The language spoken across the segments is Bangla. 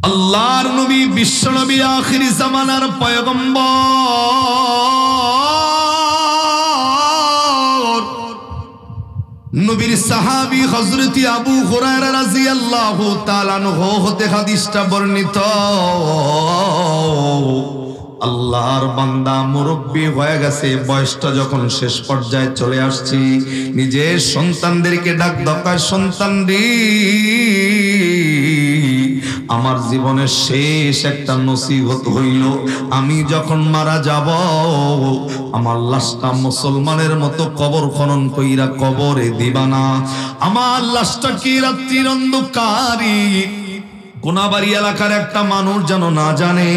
আল্লাহর নবী বিশ্ব নবী আখিরি জামানার পয়গম্বর নবীর সাহাবী হযরত আবু হুরায়রা রাদিয়াল্লাহু তাআলা আনহু হতে হাদিসটা বর্ণিত। আল্লাহর বান্দা মুরব্বি হয়ে গেছে, বয়সটা যখন শেষ পর্যায়ে চলে আসছি, নিজের সন্তানদেরকে ডাক দকায়, সন্তান রে আমার জীবনের শেষ একটা নসিহত হইল, আমি যখন মারা যাব আমার লাশটা মুসলমানের মতো কবর খনন কইরা কবরে দিবা না। আমার লাশটা কি রাত্রির অন্ধকারে কোনাবাড়ি এলাকার একটা মানুষ যেন না জানে,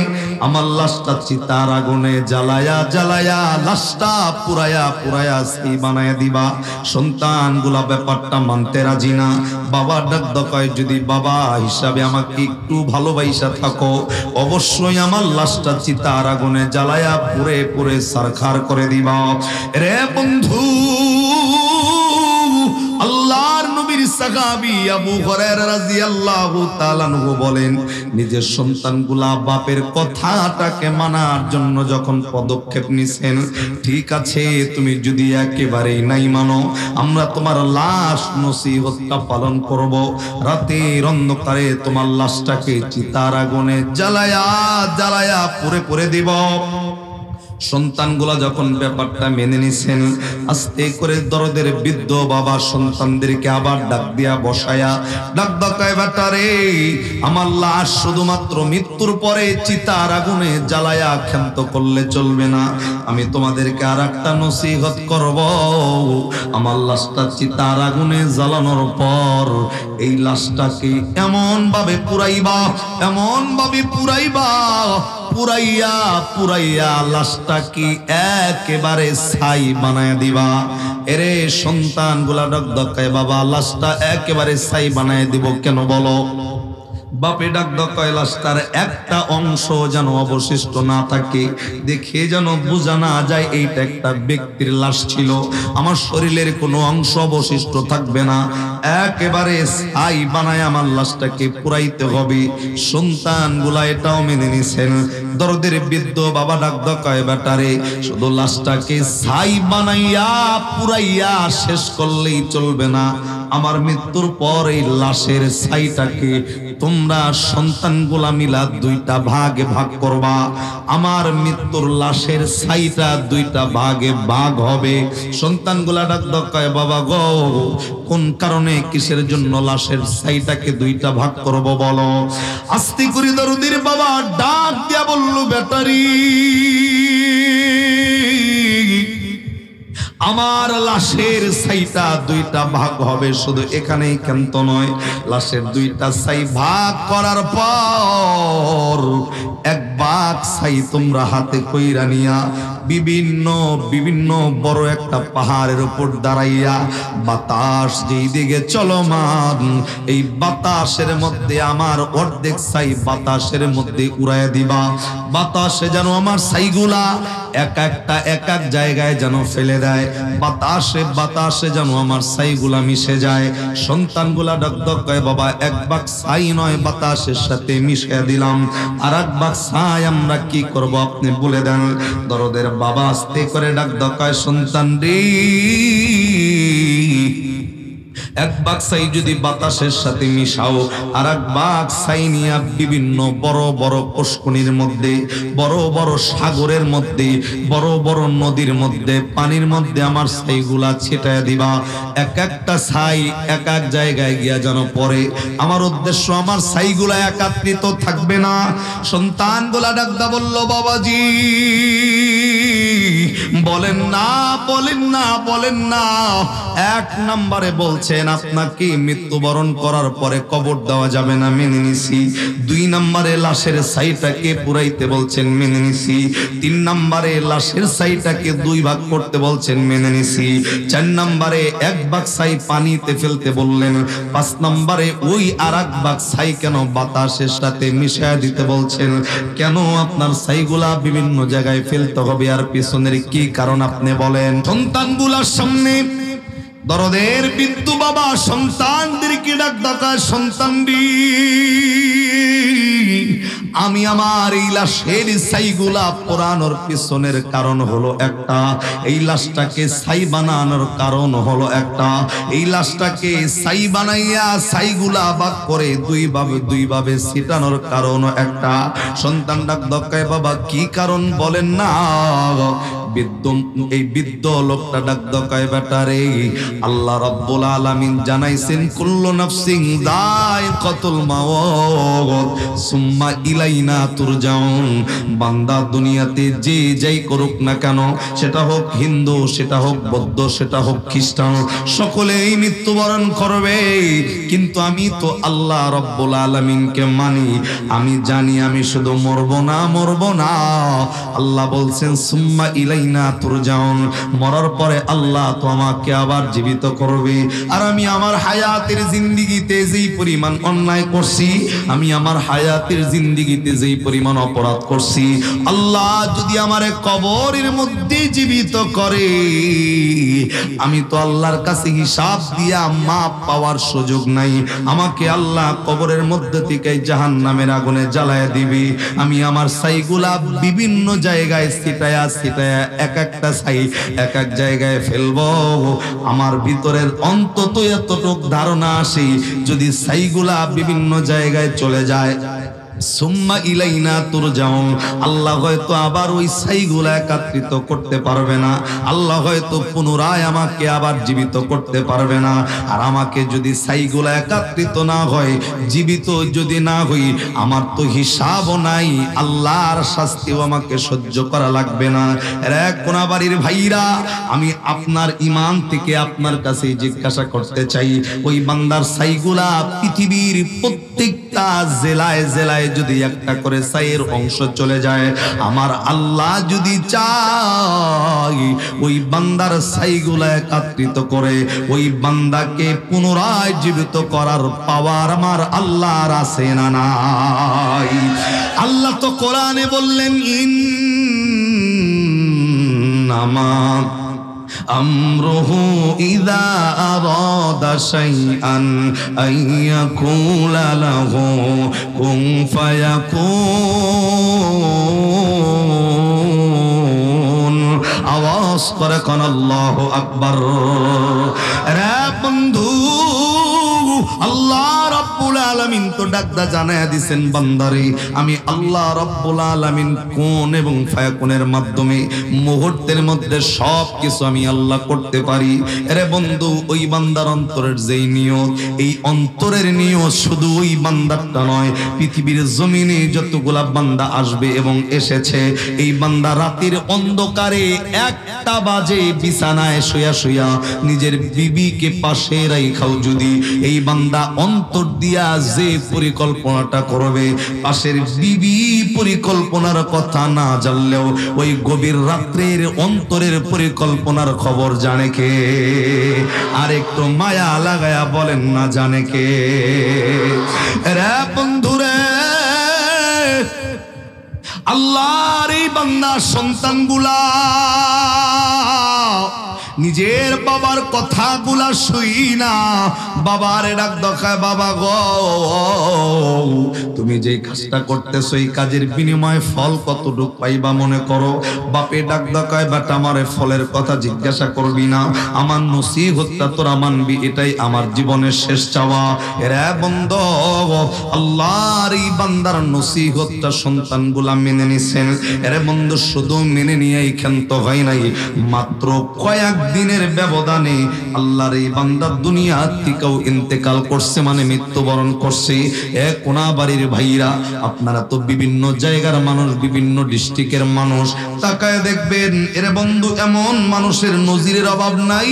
আমার লাশটা চিতার আগুনে জ্বালায়া জ্বালায়া লাশটা পুরায়া পুরায়া সেই বানায়া দিবা। সন্তানগুলা ব্যাপারটা মানতে রাজি না। বাবা ডাক দকায়, যদি বাবা হিসাবে আমাকে একটু ভালোবাসা থাকো, অবশ্যই আমার লাশটা চিতার আগুনে জ্বালায়া পুরে পুরে সারখার করে দিবা। রে বন্ধু, আল্লাহর নবীর সাহাবী আবু হুরায়রা রাদিয়াল্লাহু তাআলা আনহু বলেন, নিজের সন্তানগুলা বাপের কথাটাকে মানার জন্য যখন পদক্ষেপ নিছেন, ঠিক আছে তুমি যদি একেবারেই নাই মানো, আমরা তোমার লাশ নসিহতটা পালন করব, রাতের অন্ধকারে তোমার লাশটাকে চিতার আগুনে জ্বালায়া জ্বালায়া পুরে পুরে দিব। সন্তানগুলা যখন ব্যাপারটা মেনে নিছেন, আস্তে করে দরদের বৃদ্ধ বাবা সন্তানদেরকে আবার ডাক দিয়া বসায়া ডাক দকায়, বেটারে আমার লাশ শুধুমাত্র মৃত্যুর পরে চিতার আগুনে জ্বালায়া ক্ষান্ত করলে চলবে না, আমি তোমাদেরকে আর একটা নসিহত করব। আমার লাশটা চিতার আগুনে জ্বালানোর পর এই লাশটাকে এমন ভাবে পুরাইবা, এমন ভাবে পুরাইবা, পুরাইয়া পুরাইয়া লাশটা কি একেবারে ছাই বানায় দিবা। এরে সন্তানগুলা ডাক দকায়, বাবা লাশটা একেবারে ছাই বানায় দিব কেন বলো? বাপে ডাক দকায়, লাশটার একটা অংশ যেন অবশিষ্ট না থাকে, দেখে যেন বোঝা না যায় এইটা একটা ব্যক্তির লাশ ছিল, আমার শরীরের কোনো অংশ অবশিষ্ট থাকবে না, একেবারে ছাই বানায় আমার লাশটাকে পুরাইতে হবে। সন্তানগুলা এটাও মেনে নিছেন। দরদের বৃদ্ধ বাবা ডাক দকায়, বেটারে শুধু লাশটাকে ছাই বানাইয়া পুরাইয়া শেষ করলেই চলবে না, আমার মৃত্যুর পর এই লাশের ছাইটাকে তোমরা সন্তানগুলা মিলা দুইটা ভাগে ভাগ করবা। আমার মৃত্যুর লাশের ছাইটা দুইটা ভাগে ভাগ হবে। সন্তানগুলা ডাক দকায়, বাবা গো কোন কারণে কিসের জন্য লাশের ছাইটাকে দুইটা ভাগ করব বলো? আস্তে করে দরদির বাবা ডাক দিয়া বলল, বেটারি আমার লাশের ছাইটা দুইটা ভাগ হবে, শুধু এখানেই ক্ষান্ত নয়, লাশের দুইটা ছাই ভাগ করার পর এক ভাগ ছাই তোমরা হাতে কইরা নিয়া বিভিন্ন বিভিন্ন বড় একটা পাহাড়ের উপর দাঁড়াইয়া বাতাস যেই দিকে চলমান, এই বাতাসের মধ্যে আমার অর্ধেক ছাই বাতাসের মধ্যে উড়াইয়া দিবা। বাতাসে যেন আমার ছাইগুলা এক একটা এক এক জায়গায় যেন ফেলে দেয়, বাতাসে বাতাসে যেন আমার ছাইগুলা মিশে যায়। সন্তানগুলা ডাক দকায়, বাবা এক ভাগ ছাই নয় বাতাসের সাথে মিশিয়ে দিলাম, আর এক ভাগ ছাই আমরা কি করব আপনি বলে দেন। দরদের বাবা আস্তে করে ডাক দকায়, সন্তান রে এক ভাগ ছাই যদি বাতাসের সাথে মিশাও, আর এক ভাগ ছাই নিয়ে বিভিন্ন বড় বড় পুষ্করিণীর মধ্যে, বড় বড় সাগরের মধ্যে, বড় বড় নদীর মধ্যে, পানির মধ্যে আমার ছাইগুলা ছিটায় দিবা। এক একটা ছাই এক এক জায়গায় গিয়া যেন পড়ে। আমার উদ্দেশ্য আমার ছাইগুলা একাত্রিত থাকবে না। সন্তানগুলা ডাকদা বলল, বাবাজি বলেন না বলেন না বলেন না। এক নম্বরে বলছেন আপনাকে মৃত্যুবরণ করার পরে কবর দেওয়া যাবে না, মেনে নিছি। দুই নম্বরে লাশের ছাইটাকে পুরাইতে বলছেন, মেনে নিছি। তিন নম্বরে লাশের ছাইটাকে দুই ভাগ করতে বলছেন, মেনে নিছি। চার নম্বরে এক ভাগ ছাই পানিতে ফেলতে বললেন। পাঁচ নম্বরে ওই আর এক ভাগ ছাই কেন বাতাসের সাথে মিশিয়ে দিতে বলছেন, কেন আপনার ছাইগুলা বিভিন্ন জায়গায় ফেলতে হবে, আর পিছনের কি কারণ আপনি বলেন। সন্তানগুলার সামনে দরদের বিদ্যু বাবা সন্তানদেরকে ডাক ডাকা, সন্তানদি আমি আমার এই লাশের ছাইগুলা পোড়ানোর পিছনের কারণ হলো একটা, এই লাশটাকে ছাই বানানোর কারণ হলো একটা, এই লাশটাকে ছাই বানাইয়া ছাইগুলা ভাগ করে দুই ভাবে ছিটানোর কারণ একটা। সন্তান ডাক দক্কায় বাবা কি কারণ বলেন না। এই বৃদ্ধ লোকটা ডাক দক্কায় বেটারে, আল্লাহ রাব্বুল আলামিন জানাইছেন কুল্লু নাফসিন যায়কাতুল মাউত সুম্মা ইলাইনা তুরজাউন। বান্দা দুনিয়াতে যে যাই করুক না কেন, সেটা হোক হিন্দু, সেটা হোক বৌদ্ধ, সেটা হোক খ্রিস্টান, সকলেই মৃত্যুবরণ করবে। কিন্তু আমি তো আল্লাহ রাব্বুল আলামিনকে মানি, আমি জানি আমি শুধু মরবো না। আল্লাহ বলছেন সুম্মা ইলাইনা তুরজাউন, মরার পরে আল্লাহ তো আমাকে আবার জীবিত করবে। আর আমি আমার হায়াতের জিন্দেগিতে যেই পরিমাণ অন্যায় করছি, আমি আমার হায়াতের জিন্দেগিতে যেই পরিমাণ অপরাধ করছি, আল্লাহ যদি আমারে কবরের মধ্যে জীবিত করে, আমি তো আল্লাহর কাছে হিসাব দিয়া মাপ পাওয়ার সুযোগ নাই। আমাকে আল্লাহ কবরের মধ্যে থেকে জাহান্নামের আগুনে জ্বালায় দিবে। আমি আমার ছাইগুলা বিভিন্ন জায়গায় ছিটায়া এক একটা ছাই এক এক জায়গায় ফেলবো। আমার ভিতরের অন্তত এতটুক ধারণা আসে, যদি ছাইগুলা বিভিন্ন জায়গায় চলে যায়, সুম্মা ইলাইনা তুরজাউন, আল্লাহ হয়তো আবার ওই ছাইগুলা একত্রিত করতে পারবে না। আল্লাহ হয়তো পুনরায় আমাকে আবার জীবিত করতে পারবে না। আর আমাকে যদি ছাইগুলা একত্রিত না হয়, জীবিত যদি না হই, আমার তো হিসাবও নাই, আল্লাহর শাস্তিও আমাকে সহ্য করা লাগবে না। রে কোনাবাড়ির ভাইরা, আমি আপনার ঈমান থেকে আপনার কাছে জিজ্ঞাসা করতে চাই, ওই বান্দার ছাইগুলা পৃথিবীর প্রত্যেকটা জেলায় জেলায় যদি একটা করে ছাইয়ের অংশ চলে যায়, আমার আল্লাহ যদি চায় ওই বান্দার ছাইগুলা একত্রিত করে ওই বান্দাকে পুনরায় জীবিত করার পাওয়ার আমার আল্লাহর আছে না নাই? আল্লাহ তো কোরআনে বললেন ইন্নামা আমরুহু ইযা আরাদা শাইআন আইয়াকুলা লাহু কুন ফায়াকুন। আওয়াজ করে কোন আল্লাহু আকবার। রে বন্ধু, আল্লাহ রাব্বুল আলামিন তো ডাকদা জানায়া দিবেন বান্দারে, আমি আল্লাহ রাব্বুল আলামিন কোন এবং ফায়াকুনের মাধ্যমে মুহূর্তের মধ্যে সব কিছু আমি আল্লাহ করতে পারি। আরে বন্ধু, ওই বান্দার অন্তরের যেই নিয়ত, এই অন্তরের নিয়ত শুধু ওই বান্দারটা নয়, পৃথিবীর জমিনে যতগুলা বান্দা আসবে এবং এসেছে, এই বান্দা রাতের অন্ধকারে 1টা বাজে বিছানায় শুয়া শুয়া নিজের বিবিকে পাশে রাখাও যদি এই বান্দা অন্তর দিয়া যে পরিকল্পনাটা করবে, পাশের বিবি পরিকল্পনার কথা না জানলেও ওই গভীর রাত্রের অন্তরের পরিকল্পনার খবর জানে কে? আর একটু মায়া লাগায়া বলেন না জানে কে? রে বন্ধুরে, আল্লাহর এই বান্দা সন্তানগুলা নিজের বাবার কথাগুলা শুই না, বাবারে ডাক দেখায়, বাবা গো তুমি যে কাজটা করতেছো এই কাজের বিনিময়ে ফল কতটুকু পাইবা মনে করো? বাপে ডাক দেখায়, বেটা আমারে ফলের কথা জিজ্ঞাসা করবি না, আমার নসিহতটা তোরা মানবি, এটাই আমার জীবনের শেষ চাওয়া। এরা বন্ধ, আল্লাহর এই বান্দার নসিহতটা সন্তানগুলা মেনে নিছেন। এরে বন্ধু, শুধু মেনে নিয়ে ক্ষান্ত হয় নাই, মাত্র কয়েক দিনের ব্যবধানে আল্লাহর এই বান্দা দুনিয়া থেকেও ইন্তেকাল করছে, মানে মৃত্যুবরণ করছে। কোনাবাড়ির ভাইরা, আপনারা তো বিভিন্ন জায়গার মানুষ, বিভিন্ন ডিস্ট্রিক্টের মানুষ, তাকায় দেখবেন এর বন্ধু এমন মানুষের নজিরের অভাব নাই।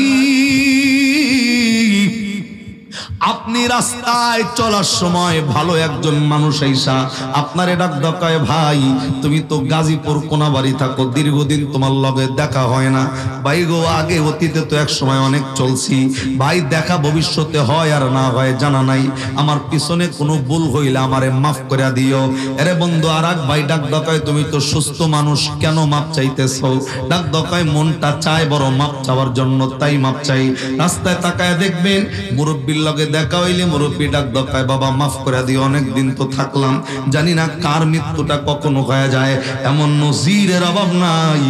আপনি রাস্তায় চলার সময় ভালো একজন মানুষ আইসা আপনারে ডাক দেখায়, ভাই তুমি তো গাজীপুর কোনাবাড়ি থাকো, দীর্ঘদিন তোমার লগে দেখা হয় না। ভাই গো, আগে অতীতে তো এক সময় অনেক চলছি, ভাই দেখা ভবিষ্যতে হয় আর না হয় জানা নাই, আমার পিছনে কোনো ভুল হইলে আমারে মাফ করে দিও। এরে বন্ধু, আর এক ভাই ডাক দেখায়, তুমি তো সুস্থ মানুষ, কেন মাপ চাইতেছো? ডাক দেখায়, মনটা চায় বড় মাপ চাওয়ার জন্য, তাই মাপ চাই। রাস্তায় তাকায় দেখবেন মুরব্বির লগে দেখা হইলে মুরব্বী ডাক দকায়, বাবা মাফ করে দিও, অনেকদিন তো থাকলাম, জানি না কার মৃত্যুটা কখনো হয়ে যায়। এমন নজিরের অভাব নাই।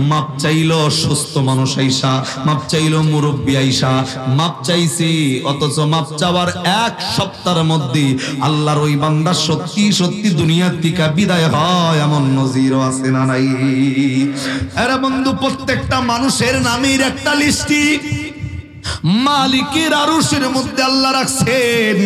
মাপ চাইলো সুস্থ মানুষ আইসা, মাপ চাইলো মুরব্বী আইসা, মাপ চাইছি, অথচ মাপ চাওয়ার এক সপ্তাহের মধ্যে আল্লাহর ওই বান্দা সত্যি সত্যি দুনিয়া থেকে বিদায় হয়, এমন নজিরও আছে না নাই? আরে বন্ধু, প্রত্যেকটা মানুষের নামের একটা লিস্টি মালিকের আরশের মধ্যে আল্লাহ রাখছেন।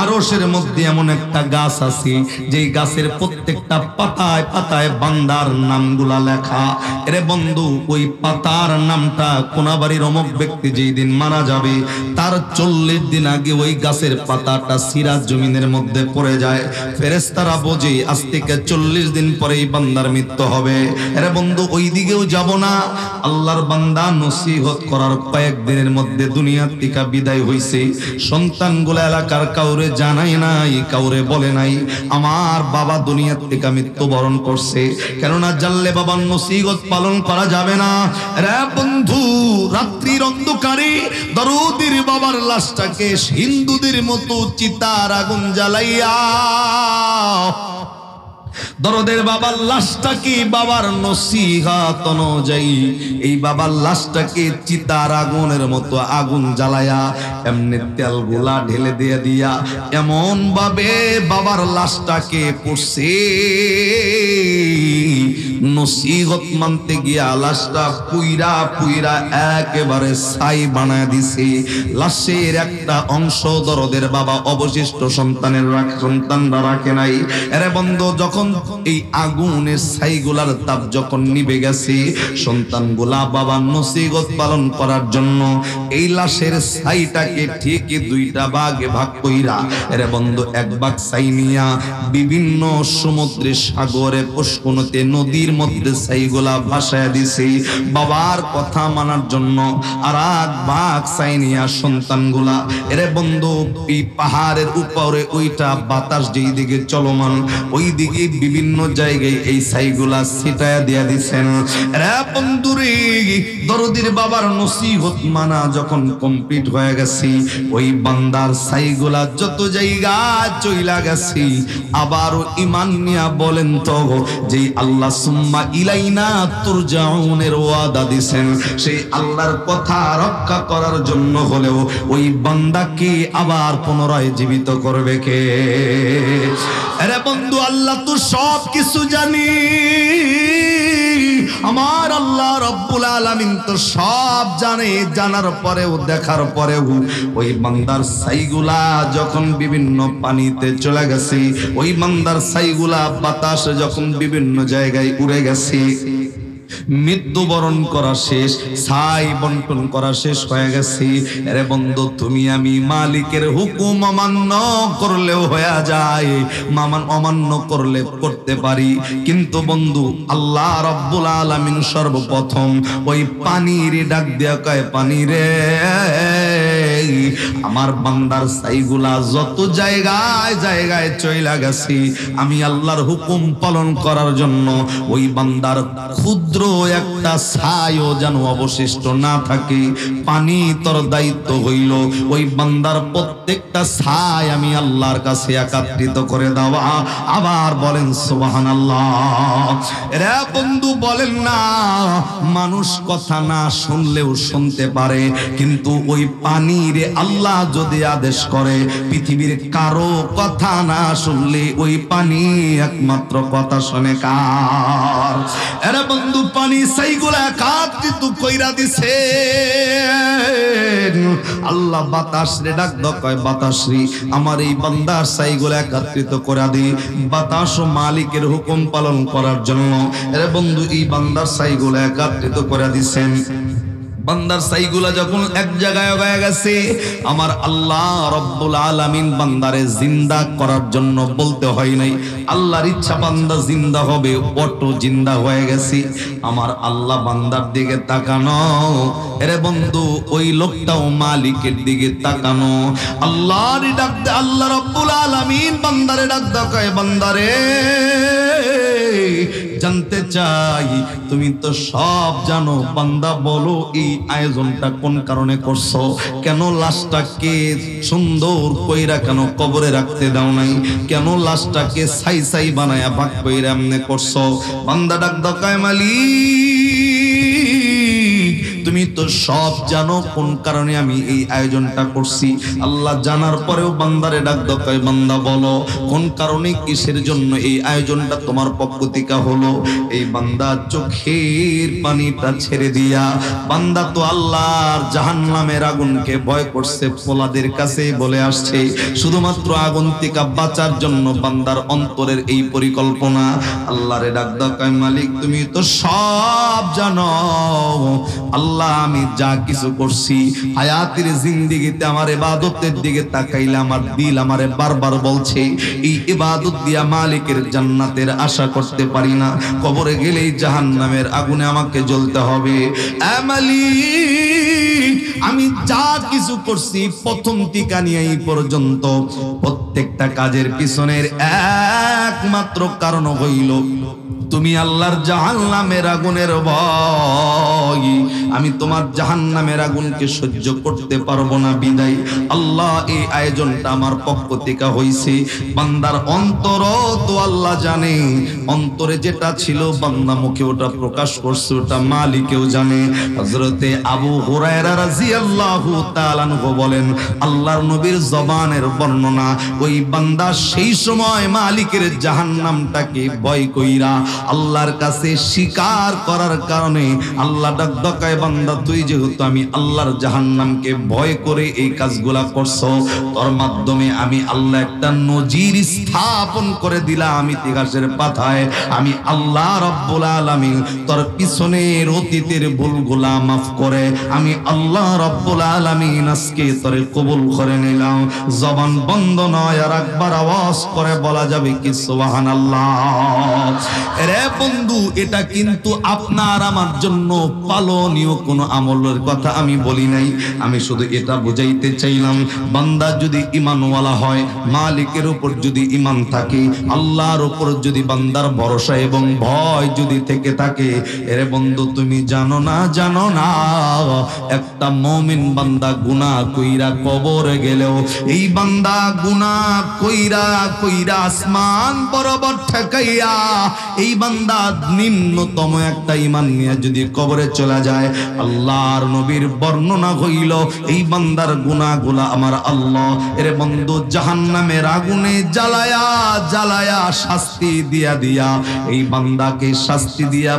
আরশের মধ্যে এমন একটা গাছ আছে, যেই গাছের প্রত্যেকটা পাতায় পাতায় বান্দার নামগুলা লেখা। এরে বন্ধু, ওই পাতার নামটা কোনাবাড়ির অমুক ব্যক্তি যেই দিন মারা যাবে, তার 40 দিন আগে ওই গাছের পাতাটা সিরাজ জমিনের মধ্যে পড়ে যায়। ফেরেশতারা বোঝে আজ থেকে 40 দিন পরে এই বান্দার মৃত্যু হবে। এরে বন্ধু, ওই দিকেও যাব না। আল্লাহর বান্দা নসিহত করার কয়েকদিনের মধ্যে দুনিয়ার থেকে বিদায় হইছে। সন্তানগুলা এলাকার কাউরে জানাই নাই, কাউরে বলে নাই আমার বাবা দুনিয়ার থেকে মৃত্যুবরণ করছে, কেননা জানলে বাবার নসিহত পালন করা যাবে না। রে বন্ধু, রাত্রির অন্ধকারে দরুদের বাবার লাশটাকে হিন্দুদের মতো চিতার আগুন জ্বালাইয়া দরদের বাবার লাশটাকে বাবার নসিহত অনুযায়ী এই বাবার লাশটাকে চিতার আগুনের মতো আগুন জ্বালায়া এমনি তেল গুলা ঢেলে দিয়ে দিয়া এমন ভাবে বাবার লাশটাকে পুড়ছে, নসিহত মানতে গিয়া লাশটা পুইরা পুইরা একেবারে ছাই বানায় দিছে। লাশের একটা অংশ দরদের বাবা অবশিষ্ট সন্তানরা রাখে নাই। এরে বন্ধু, যখন এই আগুনের ছাইগুলার তাপ যখন নিভে গেছে, সন্তানগুলা বাবার নসিহত পালন করার জন্য এই লাশের ছাইটাকে ঠিক দুইটা ভাগে ভাগ কইরা, এরে বন্ধু, এক ভাগ ছাই নিয়া বিভিন্ন সমুদ্রে, সাগরে, পুষ্করণীতে, নদীর মধ্যে ছাইগুলা ভাসায় দিছে বাবার কথা মানার জন্য। আর এক ভাগ ছাই নিয়া সন্তানগুলা, এরে বন্ধু, এই পাহাড়ের উপরে ওইটা বাতাস যেই দিকে চলমান, ওই দিকে বিভিন্ন জায়গায় এই ছাইগুলা ছিটায়া দিয়া দিছেন। রে বন্ধুরে, দরদির বাবার নসিহত মানা যখন কমপ্লিট হয়ে গেছে, ওই বান্দার ছাইগুলা যত জায়গা চইলা গেছে, আবারও ঈমান নিয়া বলেন তো, যে আল্লাহ সুম্মা ইলাইনা তুরজাউনের ওয়াদা দিছেন, সেই আল্লাহর কথা রক্ষা করার জন্য হলেও ওই বান্দাকে আবার পুনরায় জীবিত করবে কে? আরে বন্ধু, আল্লাহ তো সব কিছু জানি, আমার আল্লাহ রব্বুল আলামিন তো সব জানে। জানার পরেও, দেখার পরেও ওই বান্দার ছাইগুলা যখন বিভিন্ন পানিতে চলে গেছে, ওই বান্দার ছাইগুলা বাতাসে যখন বিভিন্ন জায়গায় উড়ে গেছে, মৃত্যুবরণ করা শেষ, ছাই বন্টন করা শেষ হয়ে গেছে। আরে বন্ধু, তুমি আমি মালিকের হুকুম অমান্য করলেও হয়ে যায়, অমান্য করলে করতে পারি, কিন্তু বন্ধু আল্লাহ রাব্বুল আলামিন সর্বপ্রথম ওই পানির ডাক দিয়া কয়, পানি রে, আমার বান্দার ছাইগুলা যত জায়গায় জায়গায় চইলা গেছে, আমি আল্লাহর হুকুম পালন করার জন্য ওই বান্দার ক্ষুদ্র একটা ছাইও যেন অবশিষ্ট না থাকে। পানি তোর দায়িত্ব হইল ওই বান্দার প্রত্যেকটা ছাই আমি আল্লাহর কাছে একত্রিত করে দেওয়া। আবার বলেন সুবহানাল্লাহ। রে বন্ধু, বলেন না, মানুষ কথা না শুনলেও শুনতে পারে, কিন্তু ওই পানির আল্লাহ যদি আদেশ করে, পৃথিবীর কারো কথা না শুনলে ওই পানি একমাত্র কথা শুনে কার? আরে বন্ধু, পানি ছাইগুলা একত্রিত কইরা দিছে আল্লাহ। বাতাস রে ডাক দাও, কয় বাতাস রে, আমার এই বান্দার ছাইগুলা একত্রিত করে দি। বাতাস ও মালিকের হুকুম পালন করার জন্য আরে বন্ধু এই বান্দার ছাইগুলা একত্রিত করে দিছেন। বান্দার ছাইগুলা যখন এক জায়গায় হয়ে গেছে, আমার আল্লাহ রব্বুল আলামিন বান্দারে জিন্দা করার জন্য বলতে হয় নাই, আল্লাহর ইচ্ছা বান্দা জিন্দা হবে, অটো জিন্দা হয়ে গেছে। আমার আল্লাহ বান্দার দিকে তাকানো, এরে বন্ধু ওই লোকটাও মালিকের দিকে তাকানো। আল্লাহর ডাক দে, আল্লাহ রব্বুল আলামিন বান্দারে ডাক দাও, কয় বান্দারে, জানতে চাই, তুমি তো সব জানো। বান্দা বলো এই আয়োজনটা কোন কারণে করছো? কেন লাশটাকে সুন্দর কইরা কেন কবরে রাখতে দাও নাই? কেন লাশটাকে ছাই ছাই বানায়া ভাগ কইরা এমনে করছো? বান্দা ডাক দাও, কয় মালিক তুমি তো সব জানো কোন কারণে আমি এই আয়োজনটা করছি। আল্লাহ জানার পরেও বান্দারে ডাক দাও, কয় বান্দা বলো কোন কারণে, কিসের জন্য এই আয়োজনটা তোমার পক্ষ থেকে হলো? এই বান্দা চোখের পানিটা ছেড়ে দিয়া, বান্দা তো আল্লাহর জাহান্নামের আগুনকে ভয় করছে, পোলাদের কাছে বলে আসছে, শুধুমাত্র আগুন থেকে বাঁচার জন্য বান্দার অন্তরের এই পরিকল্পনা। আল্লাহরে ডাক দাও, কয় মালিক তুমি তো সব জানো। আল্লাহ আমি যা কিছু করছি হায়াতের জিন্দেগিতে আমার ইবাদতের দিকে তাকাইলে আমার দিল আমারে বারবার বলছে এই ইবাদত দিয়া মালিকের জান্নাতের আশা করতে পারি না, কবরে গেলেই জাহান্নামের আগুনে আমাকে জ্বলতে হবে। এ মালিক আমি যা কিছু করছি প্রথম থেকে নিয়ে এই পর্যন্ত প্রত্যেকটা কাজের পিছনের একমাত্র কারণ হইল তুমি আল্লাহর জাহান্নামের আগুনের ভয়। আমি তোমার জাহান্নামের আগুনকে সহ্য করতে পারবো না, বিদায় আল্লাহ এই আয়োজনটা আমার পক্ষ থেকে হইছে। বান্দার অন্তর তো আল্লাহ জানে, অন্তরে যেটা ছিল বান্দা মুখে ওটা প্রকাশ করছে ওটা মালিকেও জানে। হযরতে আবু হুরায়রা রাদিয়াল্লাহু তাআলা আনহু বলেন, আল্লাহর নবীর জবানের বর্ণনা, ওই বান্দা সেই সময় মালিকের জাহান্নামটাকে ভয় কইরা আল্লাহর কাছে স্বীকার করার কারণে আল্লাহ ডাক দকায়, বান্দা তুই যেহেতু আমি আল্লাহর জাহান্নামকে ভয় করে এই কাজগুলা করছো, তোর মাধ্যমে আমি আল্লাহ একটা নজির স্থাপন করে দিলাম ইতিহাসের পাতায়। আমি আল্লাহ রাব্বুল আলামিন তোর পিছনের অতীতের ভুলগুলা মাফ করে আমি আল্লাহ রাব্বুল আলামিন আজকে তোরে কবুল করে নিলাম। জবান বন্ধ নয়, আর একবার আওয়াজ করে বলা যাবে কি সুবহানাল্লাহ। রে বন্ধু, এটা কিন্তু আপনার আমার জন্য পালনীয় কোনো আমলের কথা আমি বলি নাই, আমি শুধু এটা বুঝাইতে চাইলাম বান্দা যদি ঈমানওয়ালা হয়, মালিকের উপর যদি ঈমান থাকে, আল্লাহর উপর যদি বান্দার ভরসা এবং ভয় যদি থেকে থাকে, এরে বন্ধু তুমি জানো না একটা মুমিন বান্দা গুনাহ কইরা কবরে গেলেও এই বান্দা গুনাহ কইরা আসমান বরাবর ঠেকাইয়া এই বান্দা নিম্নতম একটা ঈমান নিয়ে যদি কবরে চলে যায়, আল্লাহর নবীর বর্ণনা হইল এই বান্দার গুনাহগুলা আমার আল্লাহ এরে বন্ধু জাহান্নামের আগুনে জ্বালায়া শাস্তি দিয়া এই বান্দাকে শাস্তি দিয়া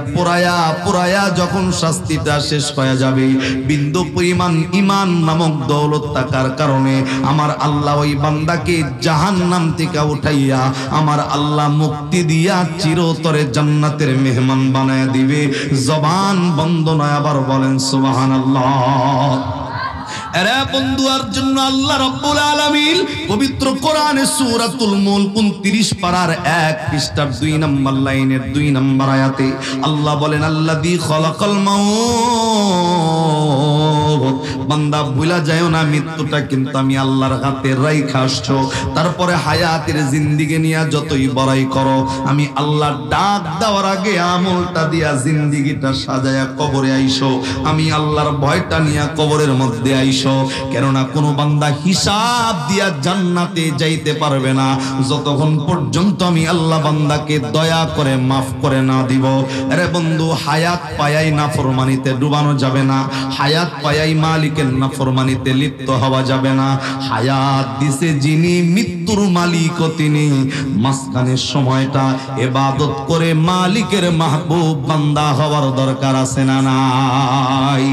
পোড়ায়া যখন শাস্তিটা শেষ হয়ে যাবে, বিন্দু পরিমাণ ঈমান নামক দৌলত থাকার কারণে আমার আল্লাহ ওই বান্দাকে জাহান্নাম থেকে উঠাইয়া আমার আল্লাহ মুক্তি দিয়া চিরতরে জান্নাতের মেহমান বানায় দিবে। জবান বন্ধ নয়, আবার বলেন সুবহানাল্লাহ। এরে বন্ধুর জন্য আল্লাহ রাব্বুল আলামিন পবিত্র কোরআনে সূরাতুল মুলক 29 পারার 1 পৃষ্ঠার 2 নম্বর লাইনের 2 নম্বর আয়াতে আল্লাহ বলেন, আল্লাযী খালাকাল মাউত, বান্দা ভুলা যায় না মৃত্যুটা কিন্তু আমি আল্লাহর হাতে রাইখা আসছো। তারপরে হায়াতের জিন্দেগি নিয়া যতই বড়াই করো, আমি আল্লাহ ডাক দেওয়ার আগে আমলটা দিয়া জিন্দেগিটা সাজায়া কবরে আইসো, আমি আল্লাহর ভয়টা নিয়া কবরের মধ্যে আইসো। কেননা কোন বান্দা হিসাব দিয়া জান্নাতে যাইতে পারবে না যতক্ষণ পর্যন্ত আমি আল্লাহ বান্দাকে দয়া করে মাফ করে না দিব। আরে বন্ধু, হায়াত পায়াই নাফরমানিতে ডুবানো যাবে না, হায়াত পায়াই মালিকের নাফরমানিতে লিপ্ত হওয়া যাবে না। হায়াত দিছে যিনি, মৃত্যুর মালিকও তিনি। মাঝখানের সময়টা ইবাদত করে মালিকের মাহবুব বান্দা হওয়ার দরকার আছে না নাই?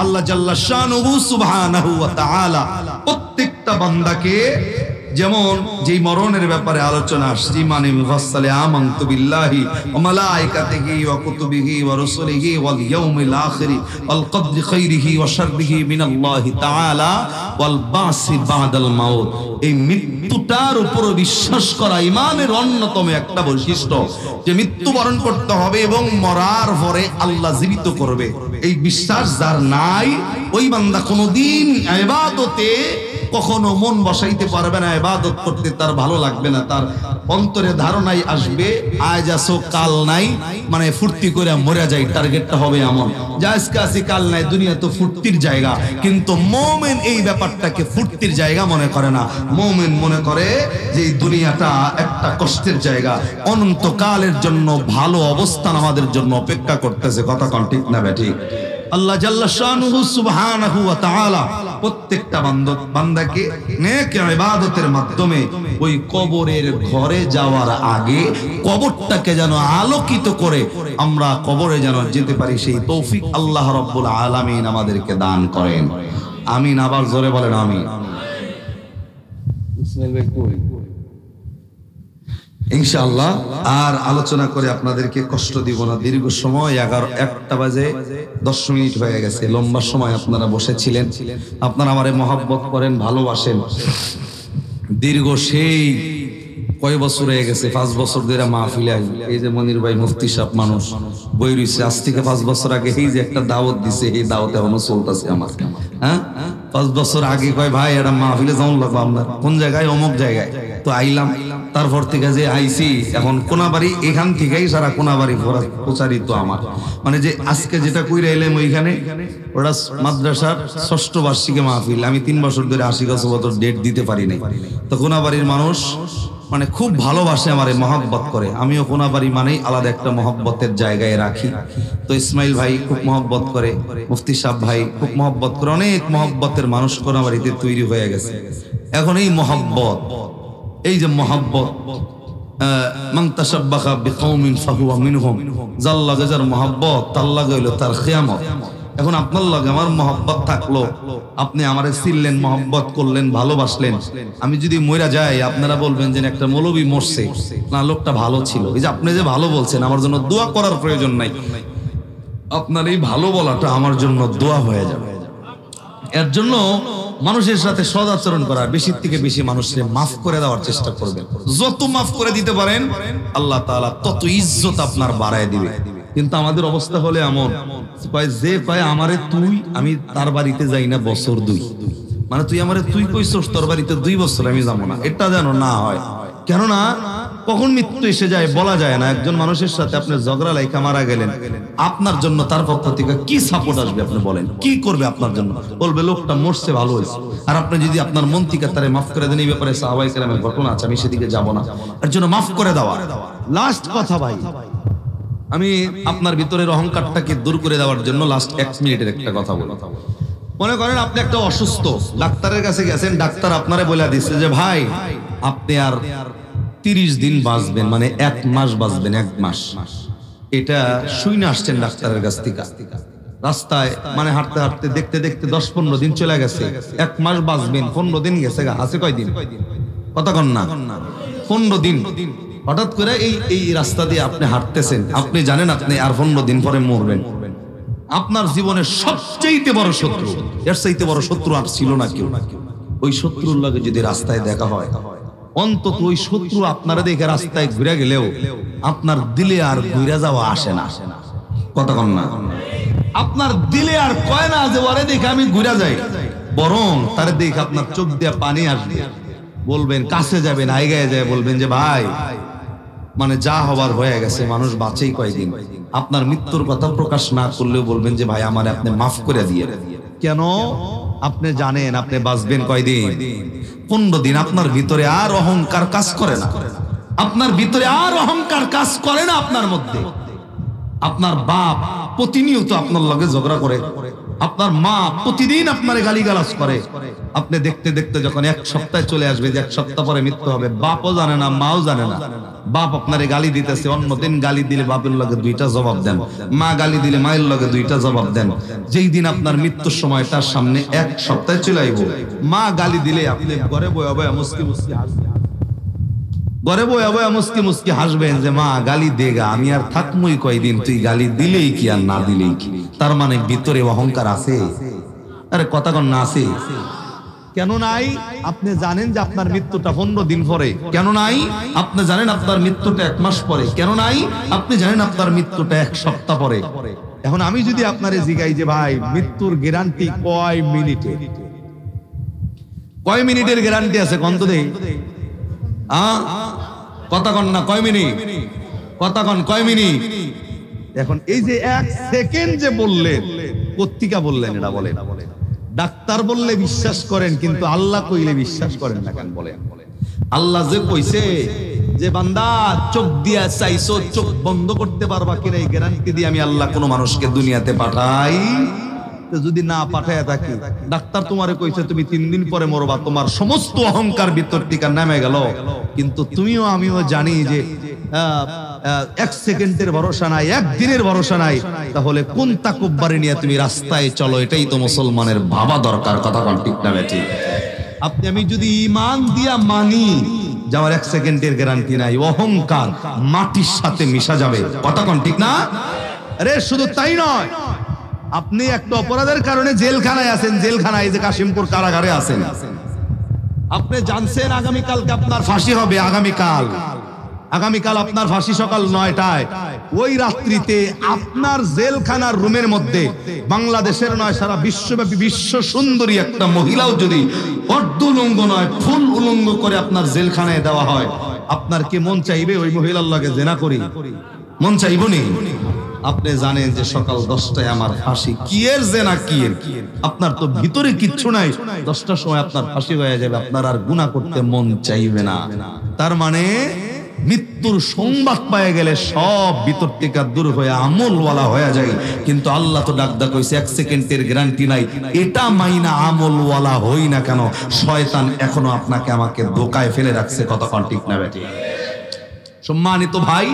আল্লাহ জাল্লা শানুহু সুবহানাহু ওয়া তাআলা প্রত্যেকটা বান্দাকে যেমন যেই মরণের ব্যাপারে আলোচনা আসছে, মানে মুফাসসালে আমানতু বিল্লাহি ওয়া মালাইকাতিহি ওয়া কুতুবিহি ওয়া রুসুলিহি ওয়াল ইয়াউমিল আখির ওয়াল কদরি খাইরিহি ওয়া শাররিহি মিনাল্লাহি তাআলা ওয়াল বাসি বাদাল মাউত। এই মৃত্যুটার উপর বিশ্বাস করা ঈমানের অন্যতম একটা বৈশিষ্ট্য, যে মৃত্যুবরণ করতে হবে এবং মরার পরে আল্লাহ জীবিত করবে। এই বিশ্বাস যার নাই, ওই বান্দা কোনোদিন ইবাদতে কখনো মন বসাইতে পারবে না, ইবাদত করতে তার ভালো লাগবে না, তার অন্তরে ধারণাই আসবে আজ আসো কাল নাই, মানে ফুর্তি করে মরে যাই, টার্গেটটা হবে এমন যে আজকে আসি কাল নাই। দুনিয়া তো ফুর্তির জায়গা, কিন্তু মুমিন এই ব্যাপারটাকে ফুর্তির জায়গা মনে করে না। মুমিন মনে করে যে এই দুনিয়াটা একটা কষ্টের জায়গা, অনন্তকালের জন্য ভালো অবস্থান আমাদের জন্য অপেক্ষা করতেছে। কথা কোন ঠিক না বেঠিক? আল্লাহ জাল্লা শানুহু সুবহানাহু ওয়া তাআলা প্রত্যেকটা বান্দাকে নেক ইবাদতের মাধ্যমে ওই কবরের ঘরে যাওয়ার আগে কবরটাকে যেন আলোকিত করে আমরা কবরে যেন যেতে পারি, সেই তৌফিক আল্লাহ রাব্বুল আলামিন আমাদেরকে দান করেন। আমিন। আবার জোরে বলেন আমিন। ইসমাইল ভাই কই? ইনশাআল্লাহ আর আলোচনা করে আপনাদেরকে কষ্ট দিব না। দীর্ঘ সময় 1টা বাজে 10 মিনিট হয়ে গেছে, লম্বা সময় আপনারা বসেছিলেন। আপনারা আমারে মহব্বত করেন, ভালোবাসেন। দীর্ঘ সেই কয় বছর হয়ে গেছে, 5 বছর ধরে মাহফিলে এই যে মনির ভাই মুফতি সাহেব মানুষ বই রইছে, আজ থেকে 5 বছর আগে এই যে একটা দাওয়াত দিছে, এই দাওয়াত এখনো চলতেছে আমার। হ্যাঁ, 5 বছর আগে কয় ভাই এটা মাহফিলে যাওয়ার লাগবে আপনার, কোন জায়গায়? অমুক জায়গায়। তো আইলাম, তারপর থেকে যে আইছি এখন কোনাবাড়ি, এখান থেকেই সারা কোনাবাড়ি প্রচারিত আমার, মানে যে আজকে যেটা কইরা এলাম ওইখানে ওটা মাদ্রাসার 6ষ্ঠ বার্ষিকী মাহফিল। আমি 3 বছর ধরে 80 বছর ডেট দিতে পারি নাই। তো কোনাবাড়ির মানুষ মানে খুব ভালোবাসে আমারে, মহব্বত করে। আমিও কোনাবাড়ি মানেই আলাদা একটা মহব্বতের জায়গায় রাখি। তো ইসমাইল ভাই খুব মহব্বত করে, মুফতি সাহেব ভাই খুব মহব্বত করে, অনেক মহব্বতের মানুষ কোনাবাড়িতে তৈরি হয়ে গেছে। এখন এই মহব্বত, এই যে মহব্বত, মান তাশাব্বাহা বিকওমিন ফাহুয়া মিনহুম, যার লাগে যার মহব্বত তার লাগে হইলো তার কিয়ামত। এখন আপনার লগে আমার মহব্বত থাকলো, আপনি আমারে চিনলেন, মহব্বত করলেন, ভালোবাসলেন। আমি যদি মইরা যাই আপনারা বলবেন যে একটা মৌলবী মরছে, না লোকটা ভালো ছিল। এই যে আপনি যে ভালো বলছেন, আমার জন্য দোয়া করার প্রয়োজন নাই, আপনার এই ভালো বলাটা আমার জন্য দোয়া হয়ে যাবে। এর জন্য মানুষের সাথে সদ আচরণ করা, বেশি থেকে বেশি মানুষকে মাফ করে দেওয়ার চেষ্টা করবেন। যত মাফ করে দিতে পারেন আল্লাহ তাআলা তত ইজ্জত আপনার বাড়ায় দিবে। কিন্তু আমাদের অবস্থা হলে এমন, যে পায় আমারে তুই, আমি তার বাড়িতে যাই না বছর 2, মানে তুই আমারে তুই কইছস, তোর বাড়িতে 2 বছর আমি যাবো না, এটা যেন না হয়। কেননা কখন মৃত্যু এসে যায় বলা যায় না। একজন মানুষের সাথে আপনি ঝগড়া লাইকা মারা গেলেন, আপনার জন্য তার পক্ষ থেকে কি সাপোর্ট আসবে? আপনি বলেন কি করবে আপনার জন্য? বলবে লোকটা মরছে, ভালো হয়েছে। আর আপনি যদি আপনার মন থেকে তারে মাফ করে দেন, এই ব্যাপারে সাহাবায়ে কেরামের ঘটনা আছে, আমি সেদিকে যাব না। এর জন্য মাফ করে দেওয়া। লাস্ট কথা ভাই, আমি আপনার ভিতরের অহংকারটাকে দূর করে দেওয়ার জন্য লাস্ট 1 মিনিটের একটা কথা বলি। মনে করেন আপনি একটা অসুস্থ, ডাক্তারের কাছে গেছেন, ডাক্তার আপনারে বলে দিচ্ছে যে ভাই আপনি আর 30 দিন বাঁচবেন, মানে 1 মাস বাঁচবেন, 1 মাস। এটা শুনে আসছেন ডাক্তারের কাছ থেকে। রাস্তায় মানে হাঁটতে হাঁটতে দেখতে দেখতে 10-15 দিন চলে গেছে, 1 মাস বাঁচবেন, 15 দিন গেছে, আছে কয়দিন? কথা কন না, 15 দিন। হঠাৎ করে এই রাস্তা দিয়ে আপনি হাঁটতেছেন, আপনি জানেন আপনি আর 15 দিন পরে মরবেন। আপনার জীবনের সবচেয়ে বড় শত্রু, এর চাইতে বড় শত্রু আর ছিল না কেউ। ওই শত্রুর লগে যদি রাস্তায় দেখা হয়, অন্তত ওই শত্রু আপনারা দেখে রাস্তায় ঘুরে গেলেও আপনার দিলে আর ঘুরে যাওয়া আসে না। কথা কন না, আপনার দিলে আর কয় না যে ওরে দেখে আমি ঘুরে যাই, বরং তারে দেখে আপনার চোখ দিয়ে পানি আসবে। বলবেন, কাছে যাবেন, আইগায় যায় বলবেন যে ভাই মানে যা হবার হয়ে গেছে, মানুষ বাঁচেই কয়দিন। আপনার মৃত্যুর কথা প্রকাশ না করলেও বলবেন যে ভাই আমার আপনি মাফ করে দিয়ে। কেন? আপনি জানেন আপনি বাঁচবেন কয়দিন? 15 দিন। আপনার ভিতরে আর অহংকার কাজ করে না, আপনার ভিতরে আর অহংকার কাজ করে না আপনার মধ্যে। আপনার বাপ প্রতিনিয়ত আপনার লগে ঝগড়া করে, আপনার মা প্রতিদিন আপনার গালিগালাজ করে। আপনি দেখতে দেখতে যখন 1 সপ্তাহ চলে আসবে, যে 1 সপ্তাহ পরে মৃত্যু হবে, বাপও জানে না, মাও জানে না। বাপ আপনারে গালি দিতেছে, অন্যদিন গালি দিলে বাপের লগে 2টা জবাব দেন, মা গালি দিলে মায়ের লগে 2টা জবাব দেন। যেই দিন আপনার মৃত্যুর সময় তার সামনে 1 সপ্তাহ চলে আইব, মা গালি দিলে আপনি ঘরে বয়া বয়া মুস্কি মুস্কি হাসবেন, ঘরে বয়া বয়া মুস্কি মুস্কি হাসবেন যে মা গালি দেগা, আমি আর থাকমই কয়দিন, তুই গালি দিলেই কি আর না দিলেই কি। তার মানে ভিতরে অহংকার আছে। আরে কথা কন না, আছে। কেন নাই? আপনি জানেন যে আপনার মৃত্যুটা 15 দিন পরে। কেন নাই? আপনি জানেন আপনার মৃত্যুটা 1 মাস পরে। কেন নাই? আপনি জানেন আপনার মৃত্যুটা 1 সপ্তাহ পরে। এখন আমি যদি আপনারে জিগাই যে ভাই মৃত্যুর গ্যারান্টি কয় মিনিটে, কয় মিনিটের গ্যারান্টি আছে কোন তো দেই? কথা কন না, কয় মিনিট? কথা কন, কয় মিনিট? এখন এই যে 1 সেকেন্ড যে বললেন, পত্রিকা বললেন, এটা বলেন। ডাক্তার বললে বিশ্বাস করেন, কিন্তু আল্লাহ কইলে বিশ্বাস করেন না কেন বলেন? আল্লাহ যে কইছে যে বান্দা চোখ দিয়া চাইছো, চোখ বন্ধ করতে পারবা কিনা এই গ্যারান্টি দিয়ে আমি আল্লাহ কোন মানুষকে দুনিয়াতে পাঠাই। তো যদি না পাঠায় থাকি, ডাক্তার তোমারে কইছে তুমি 3 দিন পরে মরবা, তোমার সমস্ত অহংকার ভিতর থেকে নামে গেল, কিন্তু তুমিও আমিও জানি যে 1 সেকেন্ডের ভরসা নাই, 1 দিনের ভরসা নাই, তাহলে কোন তাকব্বারি নিয়ে তুমি রাস্তায় চলো? এটাই তো মুসলমানের ভাবা দরকার। কথা কোন ঠিক না বেঠিক? আপনি আমি যদি ঈমান দিয়া মানি যে আমার 1 সেকেন্ডের গ্যারান্টি নাই, অহংকার মাটির সাথে মিশা যাবে। কথা কোন ঠিক না? আরে শুধু তাই নয়, আপনি একটা অপরাধের কারণে জেলখানায় আছেন, জেলখানায় যে কাশিমপুর কারাগারে আছেন, আপনি জানছেন আগামীকালকে আপনার ফাঁসি হবে, আগামীকাল আপনার ফাঁসি সকাল 9টায়। ওই রাত্রিতে আপনার জেলখানার রুমের মধ্যে বাংলাদেশের নয়, সারা বিশ্বব্যাপী বিশ্ব সুন্দরী একটা মহিলাও যদি অর্ধ উলঙ্গ নয়, ফুল উলঙ্গ করে আপনার জেলখানায় দেওয়া হয়, আপনার কি মন চাইবে ওই মহিলার লগে জেনা করি? মন চাইবনি? আপনি জানেন যে সকাল 10টায় আমার ফাঁসি, কি এর জেনা, কি এর? আপনার তো ভিতরে কিচ্ছু নাই, 10টার সময় আপনার ফাঁসি হয়ে যাবে, আপনার আর গুনাহ করতে মন চাইবে না। তার মানে মৃত্যুর সংবাদ পায়ে গেলে সব ভিতর থেকে দূর হয়ে আমলওয়ালা হয়ে যায়। কিন্তু আল্লাহ তো ডাকদা কইছে 1 সেকেন্ডের গ্যারান্টি নাই, এটা মাইনা আমলওয়ালা হই না কেন? শয়তান এখনো আপনাকে আমাকে ধোকায় ফেলে রাখছে। কথা কোন ঠিক না বেঠিক? সম্মানিত ভাই,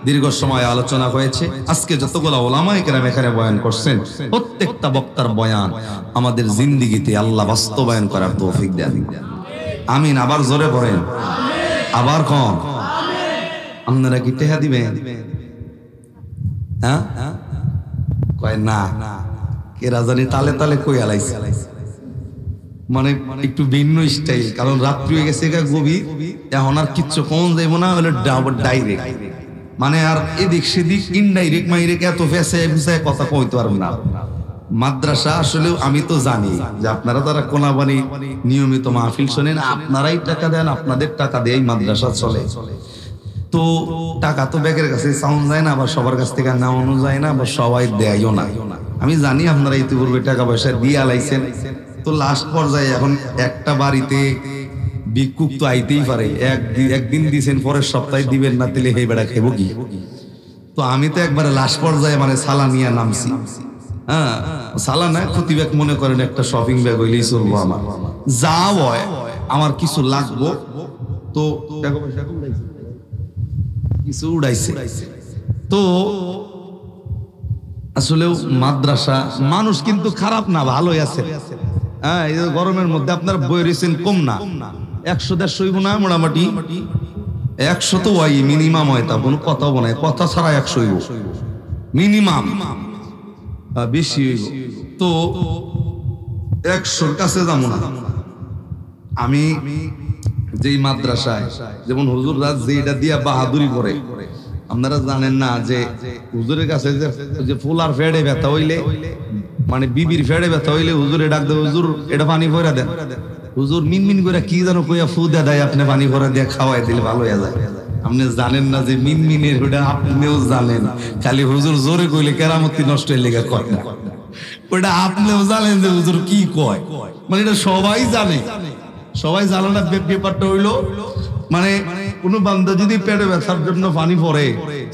দীর্ঘ সময় আলোচনা হয়েছে। আজকে যতগুলো ওলামায়ে কেরাম এখানে বয়ান করছেন, প্রত্যেকটা বক্তার বয়ান আমাদের জিন্দেগিতে আল্লাহ বাস্তবায়ন করার তৌফিক দেন। আমিন। আবার জোরে পড়েন, আবার কম। আপনারা কি টেহা দিবেন? হ্যাঁ, কয় না, কে রাজানি তালে তালে কই আলাইছে, মানে একটু ভিন্ন স্টাইল, কারণ রাত্রি হয়ে গেছে গভীর, এখন আর কিচ্ছু কোন যাইব না, হলে ডাইরেক্ট, মানে আর এদিক সেদিক ইনডাইরেক্ট মাইরেক্ট এত ফেসে কথা কইতে পারবো না। মাদ্রাসা আসলে আমি তো জানি যে আপনারা তারা কোনাবানি নিয়মিত মাহফিল শোনেন, আপনারাই টাকা দেন, আপনাদের টাকা দিয়েই মাদ্রাসা চলে। তো টাকা তো ব্যাগের কাছে চাউন যায় না, আবার সবার কাছ থেকে নেওয়ানো যায় না, আবার সবাই দেয়ও না। আমি জানি আপনারা ইতিপূর্বে টাকা পয়সা দিয়ে আলাইছেন, তো লাস্ট পর্যায়ে এখন একটা বাড়িতে ভিক্ষুক তো আইতেই পারে, একদিন দিয়েছেন, পরের সপ্তাহে দিবেন না, তেলে সেই বেড়া খাইব কি? তো আমি তো একবারে লাস্ট পর্যায়ে মানে সালা নিয়ে নামছি। হ্যাঁ, সালা না, ক্ষতি ব্যাগ মনে করেন, একটা শপিং ব্যাগ হইলেই চলবো। আমার যা হয়, আমার কিছু লাগবো, তো কিছু উড়াইছে। তো আসলে মাদ্রাসা মানুষ কিন্তু খারাপ না, ভালোই আছে। হ্যাঁ, এই গরমের মধ্যে আপনার বই রয়েছেন কম না, 100-150 হইব না মোটামুটি, 100 তো ওয়াই মিনিমাম হয়, তা কোনো কথা হবো না, কথা ছাড়া 100 হইব মিনিমাম, বেশি হইব। তো 100-র কাছে যাবো না। আমি যেই মাদ্রাসায় যেমন হুজুর রাজ যেটা দিয়া বাহাদুরি করে, আপনারা জানেন না যে হুজুরের কাছে যে ফুলার ফেড়ে ব্যথা হইলে, মানে বিবির ফেড়ে ব্যথা হইলে হুজুরে ডাক দেয়, হুজুর এটা পানি ভরে দেন। হুজুর মিনমিন করে কি যেন কইয়া ফু দেয়, আপনি পানি ভরে দিয়ে খাওয়াই দিলে ভালো হয়ে যায়। আপনি জানেন না যে মিনমিনের ওটা আপনিও জানেন, খালি হুজুর জোরে কইলে কেরামতি নষ্ট হয়ে লেগে কয় না, ওটা আপনিও জানেন যে হুজুর কি কয়, মানে এটা সবাই জানে, সবাই জানে না। ব্যাপারটা হইলো মানে কোন বান্দা যদি পেটে ব্যথার জন্য পানি পড়ে,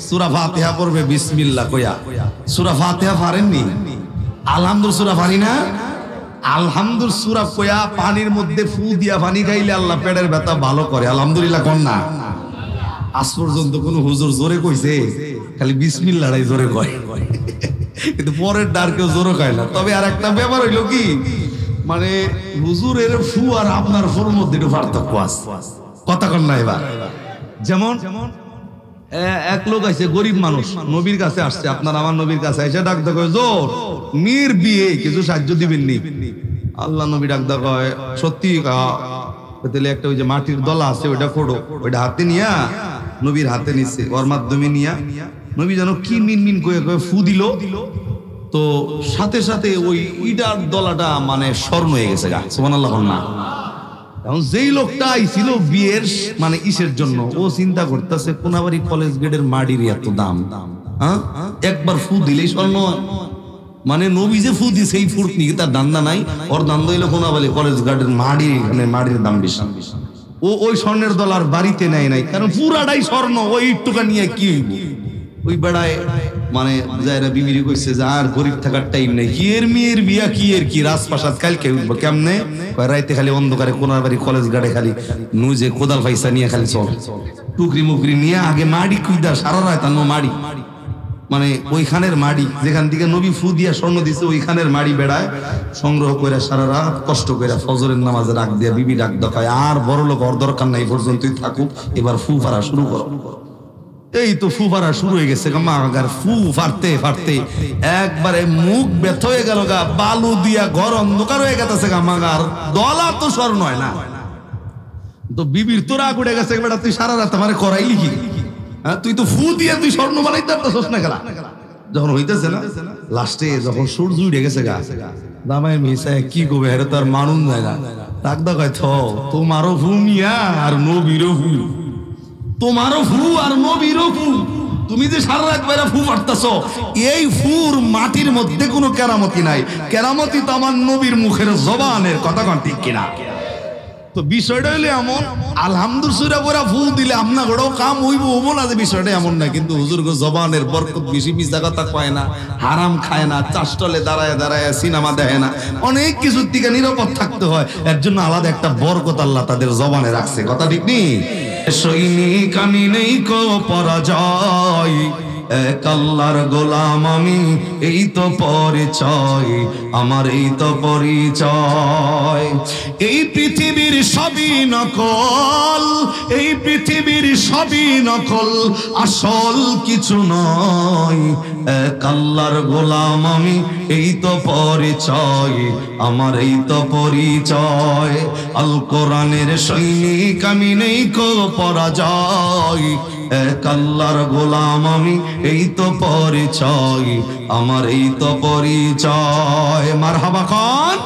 সূরা ফাতিহা পড়বে বিসমিল্লাহ কইয়া। সূরা ফাতিহা পারেননি? আলহামদুলিল্লাহ সূরা পারি না, আলহামদুলিল্লাহ সূরা কইয়া পানির মধ্যে ফু দিয়া পানি খাইলে আল্লাহ পেটের ব্যথা ভালো করে। আলহামদুলিল্লাহ কোন না? আজ পর্যন্ত কোন হুজুর জোরে কইছে? খালি বিসমিল্লাহই জোরে কয়, কিন্তু পরের ডার কেউ জোরে কয় না। তবে আর একটা ব্যাপার হইলো কি, মানে হুজুরের ফু আর আপনার ফুর মধ্যে একটু পার্থক্য আছে। কথা কন না? এবার যেমন এক লোক আছে, গরিব মানুষ, নবীর কাছে আসছে, আপনার আমার নবীর কাছে এসে ডাক দেয়, জোর মির বিয়ে কিছু সাহায্য দিবেন নি? আল্লাহ নবী ডাক দেয়, সত্যি তাহলে একটা ওই যে মাটির দলা আছে ওইটা ফোড়ো, ওইটা হাতে নিয়া নবীর হাতে নিচ্ছে, ওর মাধ্যমে নিয়া নবী যেন কি মিনমিন কয়ে কয়ে ফু দিল, তো সাথে সাথে ওই ইটার দলাটা মানে স্বর্ণ হয়ে গেছে গা। সুবহানাল্লাহ না? এখন যেই লোকটা আইছিল বিয়ের মানে ইসের জন্য, ও চিন্তা করতেছে কোনাবাড়ি কলেজ গেটের মাটির এত দাম, হ্যাঁ একবার ফু দিলেই স্বর্ণ, মানে নবী যে ফু দিছে এই ফুট নিয়ে তার দান্দা নাই, ওর দান্দা হইলো কোনাবাড়ি কলেজ গেটের মাটি, মানে মাটির দাম বেশি। ও ওই স্বর্ণের ডলার বাড়িতে নেয় নাই, কারণ পুরাটাই স্বর্ণ, ওই টুকা নিয়ে কি হইব। ওই বেড়ায় মানে যারা বিবিরি কইছে যে আর গরিব থাকার টাইম নাই, কি এর মেয়ের বিয়া, কি এর কি রাজপ্রাসাদ কালকে উঠবো কেমনে, রাইতে খালি অন্ধকারে কোনার বাড়ি কলেজ গাড়ে খালি নুজে কোদাল পয়সা নিয়ে খালি চল, টুকরি মুকরি নিয়ে আগে মাড়ি কুইদা সারা রাত আনো মাড়ি, মানে ওইখানের মাড়ি যেখান থেকে নবী ফু দিয়া স্বর্ণ দিছে ওইখানের মাড়ি বেড়ায় সংগ্রহ করে সারা রাত কষ্ট করে ফজরের নামাজে ডাক দিয়া বিবি ডাক দেখায়, আর বড় লোক ওর দরকার নাই পর্যন্তই থাকুক, এবার ফু ফারা শুরু করো। এই তো ফু ফারা শুরু হয়ে গেছে, ফু ফারতে ফারতে একবারে মুখ ব্যথ হয়ে গেল গা, বালু দিয়া ঘর অন্ধকার হয়ে গেছে গামাগার, দলা তো স্বর্ণ হয় না। তো বিবির তোরা উঠে গেছে, বেটা তুই সারা রাত আমারে করাইলি কি, হ্যাঁ তুই তো ফু দিয়ে তুই স্বর্ণ বানাইতে পারছিস না গেলা। যখন হইতেছে না লাস্টে যখন সূর্য উঠে গেছে গা, দামাই মিশা কি কবে হেরে তার মানুন যায় না, ডাক দেখায় তোমারও ফু মিয়া আর নবীরও ফু, তোমারও ফু আর নবীরও ফু, তুমি যে সারা রাত বাইরে ফু মারতেছ, এই ফুর মাটির মধ্যে কোনো কেরামতি নাই, কেরামতি তো আমার নবীর মুখের জবানের কথা কোন ঠিক কিনা। তো বিষয়টা হইলে এমন, আলহামদুলিল্লাহ ফু দিলে আপনার ঘরেও কাম হইব হবো না, যে বিষয়টা এমন না, কিন্তু হুজুর জবানের বরকত বেশি, মিশা কথা পায় না, হারাম খায় না, চাষটলে দাঁড়ায় দাঁড়ায় সিনেমা দেখে না, অনেক কিছুর থেকে নিরাপদ থাকতে হয়, এর জন্য আলাদা একটা বরকত আল্লাহ তাদের জবানে রাখছে, কথা ঠিক নেই। সৈনিক আমি নেই কো পরাজয়, এক আল্লাহর গোলাম আমি, এই তো পরিচয় আমার, এই তো পরিচয়। এই পৃথিবীর সবই নকল, এই পৃথিবীর সবই নকল, আসল কিছু নয়, এক আল্লাহর গোলাম আমি, এই তো পরিচয় আমার, এই তো পরিচয়। আল কোরআনের সৈনিক আমি নেই কো পরাজয়, এক আল্লাহর গোলাম আমি, এই তো পরিচয় আমার, এই তো পরিচয়। মারহাবা খান।